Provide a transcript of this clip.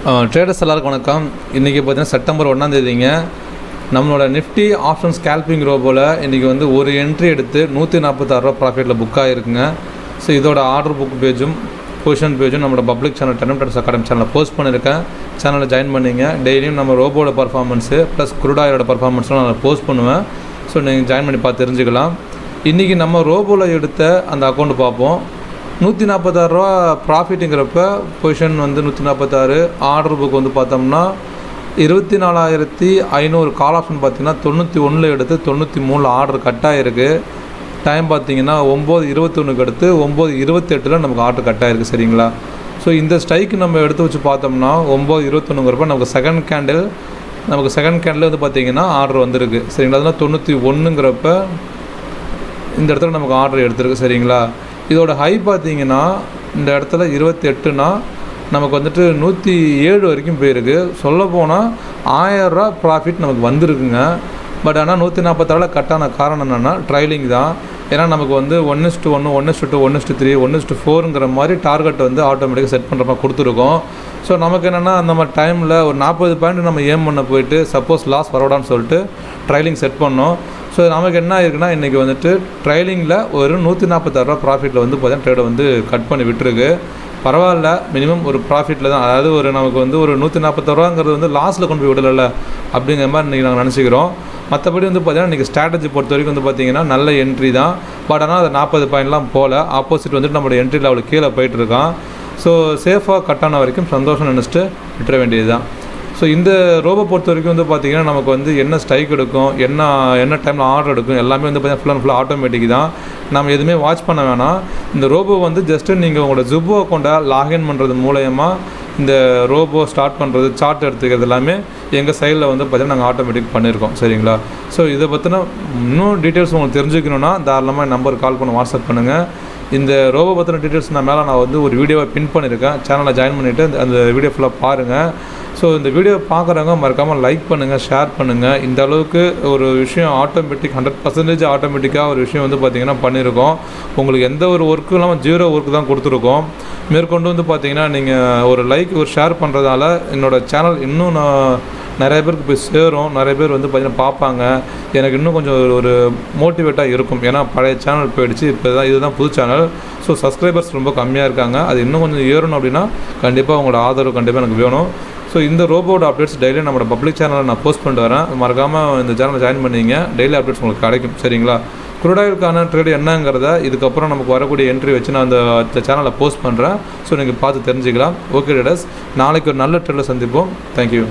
Traders எல்லாருக்கும் வணக்கம். இன்றைக்கி பார்த்தீங்கன்னா செப்டம்பர் 1ஆம் தேதிங்க. நம்மளோட நிஃப்டி ஆப்ஷன் ஸ்கேல்பிங் ரோபோவில் இன்றைக்கி வந்து ஒரு என்ட்ரி எடுத்து 146 ரூபா ப்ராஃபிட்டில் புக் ஆகிருக்குங்க. ஸோ இதோட ஆர்டர் புக் பேஜும் பொசிஷன் பேஜும் நம்மளோட பப்ளிக் சேனல் டெர்ம்ஸ் அகாடமி சேனலில் போஸ்ட் பண்ணியிருக்கேன். சேனலில் ஜாயின் பண்ணிங்க. டெய்லியும் நம்ம ரோபோட பர்ஃபார்மன்ஸு ப்ளஸ் குரூடாயோட பர்ஃபார்மன்ஸ்லாம் நான் போஸ்ட் பண்ணுவேன். ஸோ நீங்கள் ஜாயின் பண்ணி பார்த்து தெரிஞ்சுக்கலாம். இன்றைக்கி நம்ம ரோபோவில் எடுத்த அந்த அக்கௌண்ட் பார்ப்போம். 146 ரூபா ப்ராஃபிட்டுங்கிறப்ப பொசிஷன் வந்து 146, ஆர்டர் புக் வந்து பார்த்தோம்னா 24,500 கால் ஆப்ஷன் பார்த்திங்கன்னா 91 எடுத்து 93 ஆர்டர் கட் ஆகிருக்கு. டைம் பார்த்திங்கன்னா 9:21 எடுத்து 9:28 நமக்கு ஆர்டர் கட் ஆகிருக்கு. சரிங்களா? ஸோ இந்த ஸ்ட்ரைக்கு நம்ம எடுத்து வச்சு பார்த்தோம்னா 9:21 நமக்கு செகண்ட் கேண்டில் வந்து பார்த்திங்கன்னா ஆர்டர் வந்திருக்கு. சரிங்களா? அதனால் 91 இந்த இடத்துல நமக்கு ஆர்டர் எடுத்துருக்கு. சரிங்களா? இதோட ஹை பார்த்திங்கன்னா இந்த இடத்துல 28னா நமக்கு வந்துட்டு 107 வரைக்கும் போயிருக்கு. சொல்லப்போனால் 1000 ரூபா ப்ராஃபிட் நமக்கு வந்திருக்குங்க. பட் ஆனால் 146 கட்டான காரணம் என்னென்னா ட்ரைலிங் தான். ஏன்னா நமக்கு வந்து 1:1, 1:2, 1:3, 1:4ங்கிற மாதிரி டார்கெட் வந்து ஆட்டோமேட்டிக்காக செட் பண்ணுற மாதிரி கொடுத்துருக்கோம். ஸோ நமக்கு என்னென்னா அந்த மாதிரி டைமில் ஒரு 40 பாயிண்ட் நம்ம ஏம் பண்ண போயிட்டு சப்போஸ் லாஸ் வரவிடான்னு சொல்லிட்டு ட்ரைலிங் செட் பண்ணோம். ஸோ நமக்கு என்ன ஆயிருக்குன்னா இன்றைக்கி வந்துட்டு ட்ரைலிங்கில் ஒரு 146 ரூபா ப்ராஃபிட்டில் வந்து பார்த்தீங்கன்னா ட்ரேடை வந்து கட் பண்ணி விட்டுருக்கு. பரவாயில்ல, மினிமம் ஒரு ப்ராஃபிட்டில் தான். அதாவது ஒரு நமக்கு வந்து ஒரு 146 ரூபாங்கிறது வந்து லாஸில் கொண்டு போய் விடலை அப்படிங்கிற மாதிரி இன்றைக்கி நாங்கள் நினச்சிக்கிறோம். மற்றபடி வந்து பார்த்திங்கன்னா இன்றைக்கி ஸ்ட்ராட்டஜி பொறுத்த வரைக்கும் வந்து பார்த்திங்கன்னா நல்ல என்ட்ரி தான். பட் ஆனால் அது 40 பாயிண்ட்லாம் போகல. ஆப்போசிட் வந்துட்டு நம்மளோட என்ட்ரி லெவலுக்கு கீழே போயிட்டுருக்கான். ஸோ சேஃபாக கட் ஆன வரைக்கும் சந்தோஷம் நினச்சிட்டு விட்டுற வேண்டியது தான். ஸோ இந்த ரோபோ பொறுத்த வரைக்கும் வந்து பார்த்திங்கன்னா நமக்கு வந்து என்ன ஸ்ட்ரைக் எடுக்கும், என்ன டைமில் ஆர்டர் எடுக்கும், எல்லாமே வந்து பார்த்திங்கன்னா ஃபுல் அண்ட் ஃபுல்லாக ஆட்டோமேட்டிக் தான். நம்ம எதுவுமே வாட்ச் பண்ண வேணாம். இந்த ரோபோ வந்து ஜஸ்ட்டு நீங்கள் உங்களோட ஜுபோ அக்கௌண்ட்டை லாகின் பண்ணுறது மூலயமா இந்த ரோபோ ஸ்டார்ட் பண்ணுறது, சார்ட் எடுத்துக்கிறது எல்லாமே எங்கள் சைடில் வந்து பார்த்திங்கன்னா நாங்கள் ஆட்டோமேட்டிக் பண்ணியிருக்கோம். சரிங்களா? ஸோ இதை பற்றின இன்னும் டீட்டெயில்ஸ் உங்களுக்கு தெரிஞ்சுக்கணுன்னா தாராளமாக நம்பருக்கு கால் பண்ண, வாட்ஸ்அப் பண்ணுங்கள். இந்த ரோபோ பற்றின டீட்டெயில்ஸ் நான் வந்து ஒரு வீடியோவை பின் பண்ணியிருக்கேன். சேனலை ஜாயின் பண்ணிவிட்டு அந்த வீடியோ ஃபுல்லாக பாருங்கள். ஸோ இந்த வீடியோ பார்க்குறவங்க மறக்காமல் லைக் பண்ணுங்கள், ஷேர் பண்ணுங்கள். இந்த அளவுக்கு ஒரு விஷயம் ஆட்டோமேட்டிக் 100% ஆட்டோமேட்டிக்காக ஒரு விஷயம் வந்து பார்த்திங்கன்னா பண்ணியிருக்கோம். உங்களுக்கு எந்த ஒரு ஒர்க்கும் இல்லாமல் 0 ஒர்க்கு தான் கொடுத்துருக்கோம். மேற்கொண்டு வந்து பார்த்திங்கன்னா நீங்கள் ஒரு லைக் ஒரு ஷேர் பண்ணுறதால என்னோடய சேனல் இன்னும் நிறைய பேருக்கு போய் சேரும். நிறைய பேர் வந்து பார்த்திங்கன்னா பார்ப்பாங்க. எனக்கு இன்னும் கொஞ்சம் ஒரு மோட்டிவேட்டாக இருக்கும். ஏன்னா பழைய சேனல் போயிடுச்சு, இப்போ இதுதான் புது சேனல். ஸோ சப்ஸ்கிரைபர்ஸ் ரொம்ப கம்மியாக இருக்காங்க. அது இன்னும் கொஞ்சம் ஏறணும் அப்படின்னா கண்டிப்பாக உங்களோட ஆதரவு கண்டிப்பாக எனக்கு வேணும். ஸோ இந்த ரோபோட அப்டேட்ஸ் டெய்லியும் நம்மளோட பப்ளிக் சேனலில் நான் போஸ்ட் பண்ணிட்டு வரேன். மறக்காமல் இந்த சேனலை ஜாயின் பண்ணிங்க. டெய்லி அப்டேட்ஸ் உங்களுக்கு கிடைக்கும். சரிங்களா? குரூடாயிலுக்கான ட்ரேடு என்னங்கிறத இதுக்கப்புறம் நமக்கு வரக்கூடிய என்ட்ரி வச்சு நான் அந்த சேனலில் போஸ்ட் பண்ணுறேன். ஸோ நீங்கள் பார்த்து தெரிஞ்சுக்கலாம். ஓகே ட்ரேடர்ஸ், நாளைக்கு ஒரு நல்ல ட்ரேடில் சந்திப்போம். தேங்க்யூ.